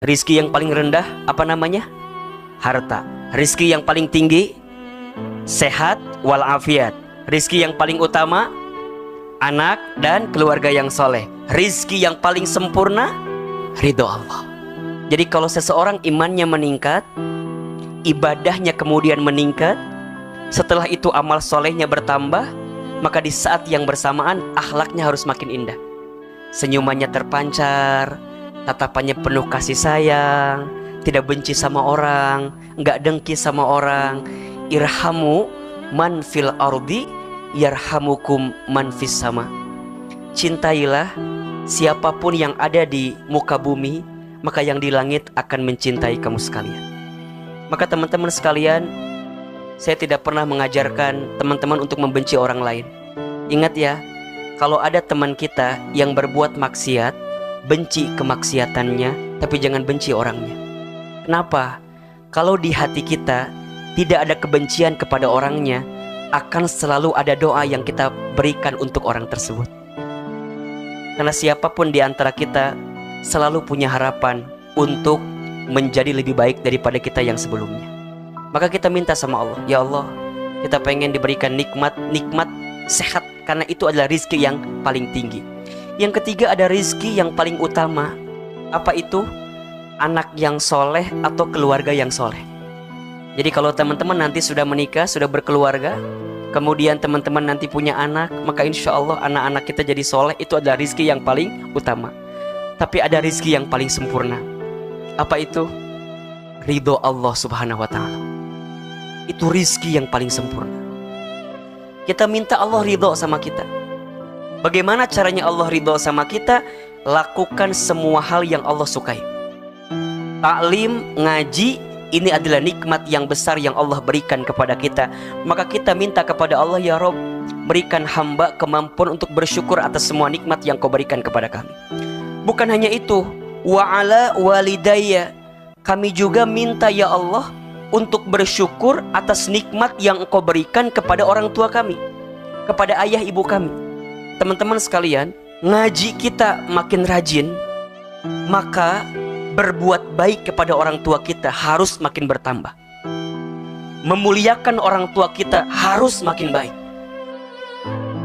Rizki yang paling rendah apa namanya? Harta. Rizki yang paling tinggi sehat walafiat. Rizki yang paling utama anak dan keluarga yang soleh. Rizki yang paling sempurna ridho Allah. Jadi kalau seseorang imannya meningkat, ibadahnya kemudian meningkat, setelah itu amal solehnya bertambah, maka di saat yang bersamaan akhlaknya harus makin indah. Senyumannya terpancar, tatapannya penuh kasih sayang, tidak benci sama orang, nggak dengki sama orang. Irhamu man fil ardi yarhamukum man fis sama. Cintailah siapapun yang ada di muka bumi, maka yang di langit akan mencintai kamu sekalian. Maka teman-teman sekalian, saya tidak pernah mengajarkan teman-teman untuk membenci orang lain. Ingat ya, kalau ada teman kita yang berbuat maksiat, benci kemaksiatannya, tapi jangan benci orangnya. Kenapa? Kalau di hati kita tidak ada kebencian kepada orangnya, akan selalu ada doa yang kita berikan untuk orang tersebut. Karena siapapun di antara kita selalu punya harapan untuk menjadi lebih baik daripada kita yang sebelumnya. Maka kita minta sama Allah, ya Allah, kita pengen diberikan nikmat sehat, karena itu adalah rizki yang paling tinggi. Yang ketiga ada rizki yang paling utama. Apa itu? Anak yang soleh atau keluarga yang soleh. Jadi kalau teman-teman nanti sudah menikah, sudah berkeluarga, kemudian teman-teman nanti punya anak, maka insya Allah anak-anak kita jadi soleh. Itu adalah rizki yang paling utama. Tapi ada rizki yang paling sempurna. Apa itu? Ridho Allah subhanahu wa ta'ala. Itu rizki yang paling sempurna. Kita minta Allah ridho sama kita. Bagaimana caranya Allah ridho sama kita? Lakukan semua hal yang Allah sukai. Taklim, ngaji, ini adalah nikmat yang besar yang Allah berikan kepada kita. Maka kita minta kepada Allah, ya Rob, berikan hamba kemampuan untuk bersyukur atas semua nikmat yang Kau berikan kepada kami. Bukan hanya itu, wa ala walidayya, kami juga minta ya Allah untuk bersyukur atas nikmat yang Engkau berikan kepada orang tua kami, kepada ayah ibu kami. Teman-teman sekalian, ngaji kita makin rajin, maka berbuat baik kepada orang tua kita harus makin bertambah. Memuliakan orang tua kita harus makin baik.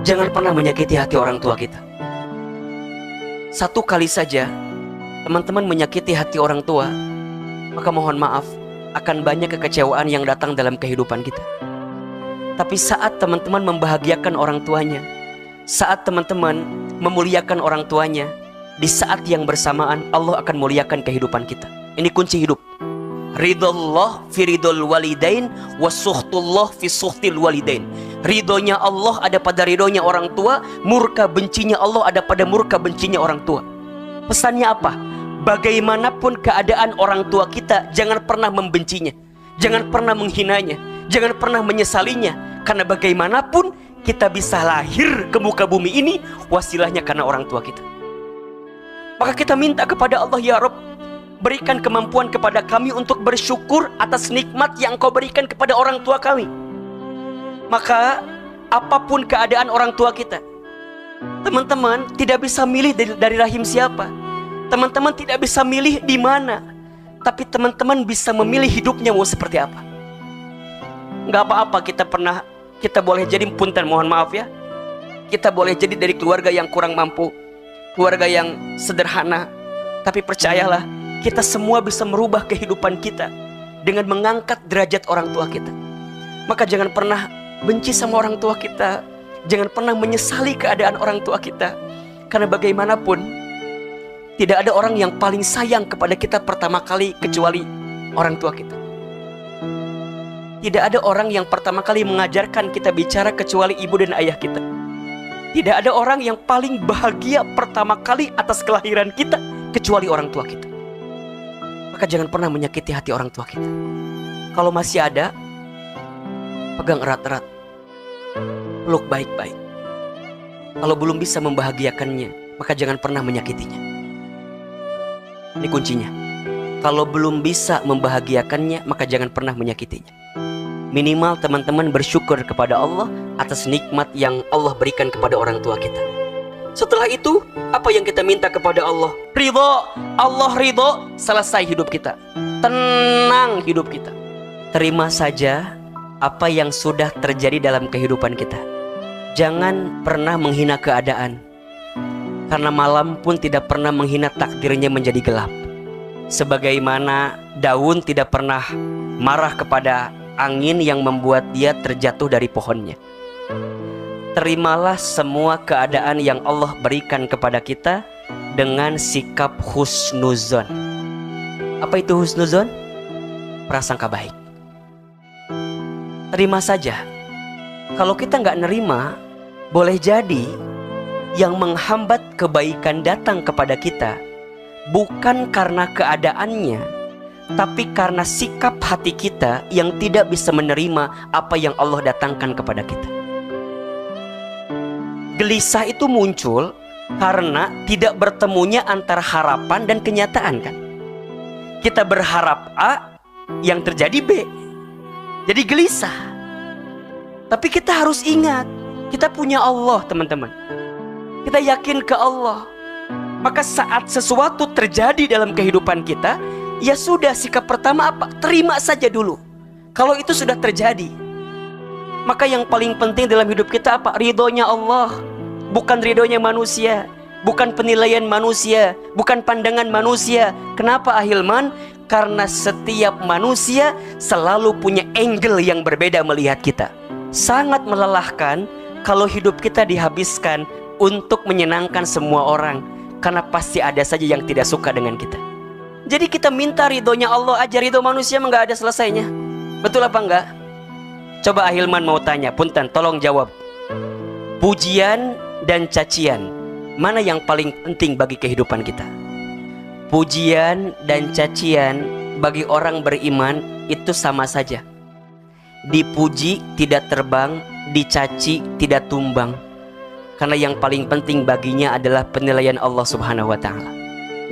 Jangan pernah menyakiti hati orang tua kita. Satu kali saja teman-teman menyakiti hati orang tua, maka mohon maaf, akan banyak kekecewaan yang datang dalam kehidupan kita. Tapi saat teman-teman membahagiakan orang tuanya, saat teman-teman memuliakan orang tuanya, di saat yang bersamaan Allah akan muliakan kehidupan kita. Ini kunci hidup. Ridullah fi ridul walidain wa suhtullah fi suhtil walidain. Ridhonya Allah ada pada ridhonya orang tua, murka bencinya Allah ada pada murka bencinya orang tua. Pesannya apa? Bagaimanapun keadaan orang tua kita, jangan pernah membencinya, jangan pernah menghinanya, jangan pernah menyesalinya. Karena bagaimanapun kita bisa lahir ke muka bumi ini, wasilahnya karena orang tua kita. Maka kita minta kepada Allah, ya Rabb, berikan kemampuan kepada kami untuk bersyukur atas nikmat yang Kau berikan kepada orang tua kami. Maka apapun keadaan orang tua kita, teman-teman tidak bisa milih dari rahim siapa. Teman-teman tidak bisa milih di mana. Tapi teman-teman bisa memilih hidupnya mau seperti apa. Nggak apa-apa kita boleh jadi, punten mohon maaf ya, kita boleh jadi dari keluarga yang kurang mampu, keluarga yang sederhana. Tapi percayalah, kita semua bisa merubah kehidupan kita dengan mengangkat derajat orang tua kita. Maka jangan pernah benci sama orang tua kita, jangan pernah menyesali keadaan orang tua kita. Karena bagaimanapun tidak ada orang yang paling sayang kepada kita pertama kali kecuali orang tua kita. Tidak ada orang yang pertama kali mengajarkan kita bicara kecuali ibu dan ayah kita. Tidak ada orang yang paling bahagia pertama kali atas kelahiran kita kecuali orang tua kita. Maka jangan pernah menyakiti hati orang tua kita. Kalau masih ada, pegang erat-erat, peluk baik-baik. Kalau belum bisa membahagiakannya, maka jangan pernah menyakitinya. Ini kuncinya. Kalau belum bisa membahagiakannya, maka jangan pernah menyakitinya. Minimal teman-teman bersyukur kepada Allah atas nikmat yang Allah berikan kepada orang tua kita. Setelah itu, apa yang kita minta kepada Allah? Ridho. Allah ridho, selesai hidup kita. Tenang hidup kita. Terima saja apa yang sudah terjadi dalam kehidupan kita. Jangan pernah menghina keadaan, karena malam pun tidak pernah menghina takdirnya menjadi gelap. Sebagaimana daun tidak pernah marah kepada angin yang membuat dia terjatuh dari pohonnya. Terimalah semua keadaan yang Allah berikan kepada kita dengan sikap husnuzon. Apa itu husnuzon? Prasangka baik. Terima saja. Kalau kita nggak nerima, boleh jadi yang menghambat kebaikan datang kepada kita bukan karena keadaannya, tapi karena sikap hati kita yang tidak bisa menerima apa yang Allah datangkan kepada kita. Gelisah itu muncul karena tidak bertemunya antara harapan dan kenyataan, kan? Kita berharap A, yang terjadi B. Jadi gelisah. Tapi kita harus ingat, kita punya Allah, teman-teman. Kita yakin ke Allah. Maka saat sesuatu terjadi dalam kehidupan kita, ya sudah, sikap pertama apa? Terima saja dulu. Kalau itu sudah terjadi, maka yang paling penting dalam hidup kita apa? Ridhonya Allah, bukan ridhonya manusia, bukan penilaian manusia, bukan pandangan manusia. Kenapa, Ahilman? Karena setiap manusia selalu punya angle yang berbeda melihat kita. Sangat melelahkan kalau hidup kita dihabiskan untuk menyenangkan semua orang, karena pasti ada saja yang tidak suka dengan kita. Jadi kita minta ridhonya Allah aja, ridho manusia nggak ada selesainya. Betul apa enggak? Coba Ahilman mau tanya, punten, tolong jawab. Pujian dan cacian, mana yang paling penting bagi kehidupan kita? Pujian dan cacian bagi orang beriman itu sama saja. Dipuji tidak terbang, dicaci tidak tumbang. Karena yang paling penting baginya adalah penilaian Allah Subhanahu wa Ta'ala.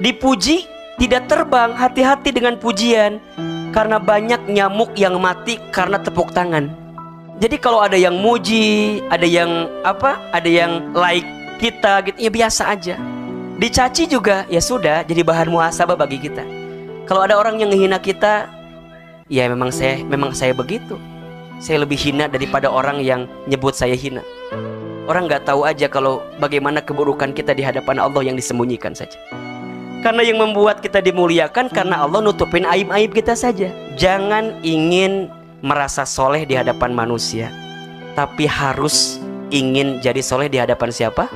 Dipuji tidak terbang, hati-hati dengan pujian, karena banyak nyamuk yang mati karena tepuk tangan. Jadi kalau ada yang muji, ada yang ada yang like kita gitu, ya biasa aja. Dicaci juga ya sudah, jadi bahan muhasabah bagi kita. Kalau ada orang yang menghina kita, ya memang saya begitu. Saya lebih hina daripada orang yang nyebut saya hina. Orang nggak tahu aja kalau bagaimana keburukan kita di hadapan Allah yang disembunyikan saja. Karena yang membuat kita dimuliakan karena Allah nutupin aib-aib kita saja. Jangan ingin merasa soleh di hadapan manusia, tapi harus ingin jadi soleh di hadapan siapa?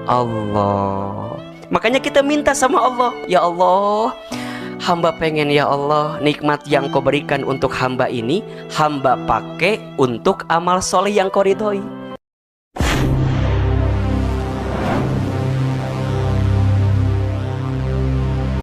Allah. Makanya kita minta sama Allah, ya Allah, hamba pengen ya Allah, nikmat yang kau berikan untuk hamba ini, hamba pakai untuk amal soleh yang kau ridhoi.